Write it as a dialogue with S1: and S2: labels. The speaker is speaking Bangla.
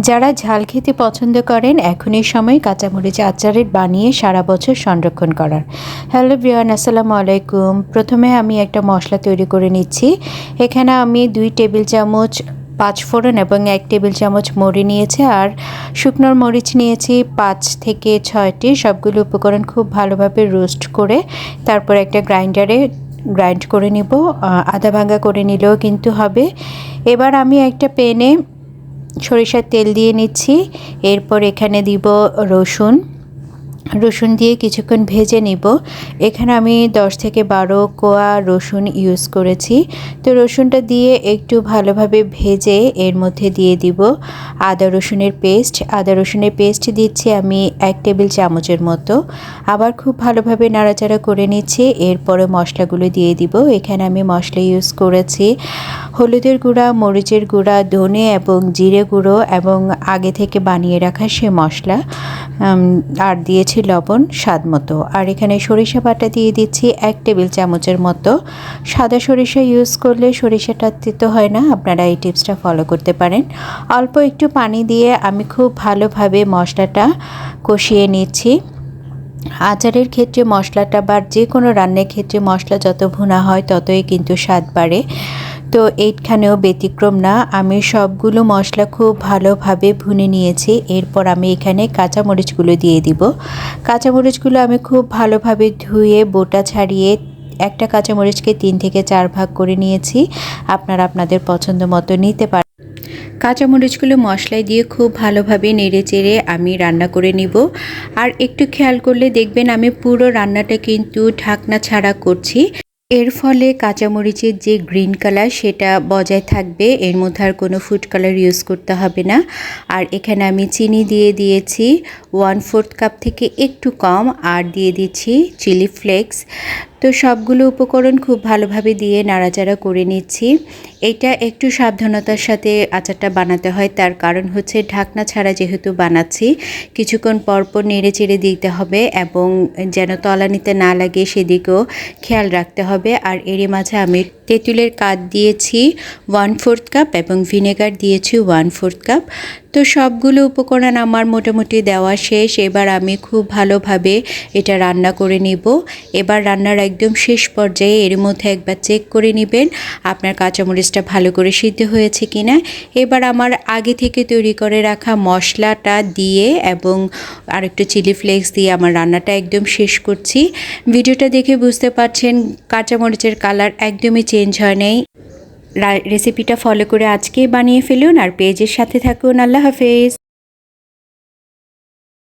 S1: যারা ঝাল খেতে পছন্দ করেন এখনই সময় কাঁচামরিচ আচারের বানিয়ে সারা বছর সংরক্ষণ করার। হ্যালো এভরিওয়ান, আসসালামু আলাইকুম। প্রথমে আমি একটা মশলা তৈরি করে নিচ্ছি। এখানে আমি 2 টেবিল চামচ পাঁচফোড়ন এবং 1 টেবিল চামচ মৌরি নিয়েছি, আর শুকনো মরিচ নিয়েছি 5 থেকে 6টি। সবগুলো উপকরণ খুব ভালোভাবে রোস্ট করে তারপর একটা গ্রাইন্ডারে গ্রাইন্ড করে নিব। আধা ভাঙা করে নিলেও কিন্তু হবে। এবার আমি একটা প্যানে সরিষার তেল দিয়ে নিচ্ছি। এরপর এখানে দিব রসুন দিয়ে কিছুক্ষণ ভেজে নিব। এখানে আমি 10 থেকে 12 কোয়া রসুন ইউজ করেছি। তো রসুনটা দিয়ে একটু ভালোভাবে ভেজে এর মধ্যে দিয়ে দিব আদা রসুনের পেস্ট দিচ্ছি আমি 1 টেবিল চামচের মতো। আবার খুব ভালোভাবে নাড়াচাড়া করে নিচ্ছি। এরপরে মশলাগুলো দিয়ে দিব। এখানে আমি মশলা ইউজ করেছি হলুদের গুঁড়া, মরিচের গুঁড়া, ধনে এবং জিরে গুঁড়ো এবং আগে থেকে বানিয়ে রাখা সে মশলা, আর দিয়েছি লবণ স্বাদ মতো। আর এখানে সরিষা বাটা দিয়ে দিচ্ছি 1 টেবিল চামচের মতো। সাদা সরিষা ইউজ করলে সরিষাটা তিতো হয় না, আপনারা এই টিপসটা ফলো করতে পারেন। অল্প একটু পানি দিয়ে আমি খুব ভালোভাবে মশলাটা কষিয়ে নিচ্ছি। আচারের ক্ষেত্রে মশলাটা বা যে কোনো রান্নার ক্ষেত্রে মশলা যত ভুনা হয় ততই কিন্তু স্বাদ বাড়ে। তো এইখানেও ব্যতিক্রম না। আমি সবগুলো মশলা খুব ভালোভাবে ভুনে নিয়েছি। এরপর আমি এখানে কাঁচামরিচগুলো দিয়ে দিব। কাঁচামরিচগুলো আমি খুব ভালোভাবে ধুয়ে বোটা ছাড়িয়ে একটা কাঁচামরিচকে 3 থেকে 4 ভাগ করে নিয়েছি। আপনারা আপনাদের পছন্দ মতো নিতে পারেন। কাঁচামরিচগুলো মশলায় দিয়ে খুব ভালোভাবে নেড়েচেড়ে আমি রান্না করে নিব। আর একটু খেয়াল করলে দেখবেন আমি পুরো রান্নাটা কিন্তু ঢাকনা ছাড়া করছি। এর ফলে কাঁচামরিচের যে গ্রিন কালার সেটা বজায় থাকবে, এর মধ্যে আর কোনো ফুড কালার ইউজ করতে হবে না। আর এখানে আমি চিনি দিয়ে দিয়েছি 1/4 কাপ থেকে একটু কম, আর দিয়ে দিচ্ছি চিলি ফ্লেক্স। তো সবগুলো উপকরণ খুব ভালোভাবে দিয়ে নাড়াচাড়া করে নিচ্ছি। এটা একটু সাবধানতার সাথে আচারটা বানাতে হয়, তার কারণ হচ্ছে ঢাকনা ছাড়া যেহেতু বানাচ্ছি, কিছুক্ষণ পরপর নেড়ে চেড়ে দিতে হবে এবং যেন তলানিতে না লাগে সেদিকেও খেয়াল রাখতে হবে। আর এরই মাঝে আমি তেঁতুলের কাঠ দিয়েছি 1/4 কাপ এবং ভিনেগার দিয়েছি 1/4 কাপ। তো সবগুলো উপকরণ আমার মোটামুটি দেওয়া শেষ। এবার আমি খুব ভালোভাবে এটা রান্না করে নিব। এবার রান্নার একদম শেষ পর্যায়ে এর মধ্যে একবার চেক করে নেবেন আপনার কাঁচামরিচটা ভালো করে সিদ্ধ হয়েছে কিনা। এবার আমার আগে থেকে তৈরি করে রাখা মশলাটা দিয়ে এবং আরেকটু চিলি ফ্লেক্স দিয়ে আমার রান্নাটা একদম শেষ করছি। ভিডিওটা দেখে বুঝতে পারছেন কাঁচামরিচের কালার একদমই চেঞ্জ হয় নাই। রেসিপিটা ফলো করে আজকেই বানিয়ে ফেলুন আর পেজের সাথে থাকুন। আল্লাহ হাফেজ।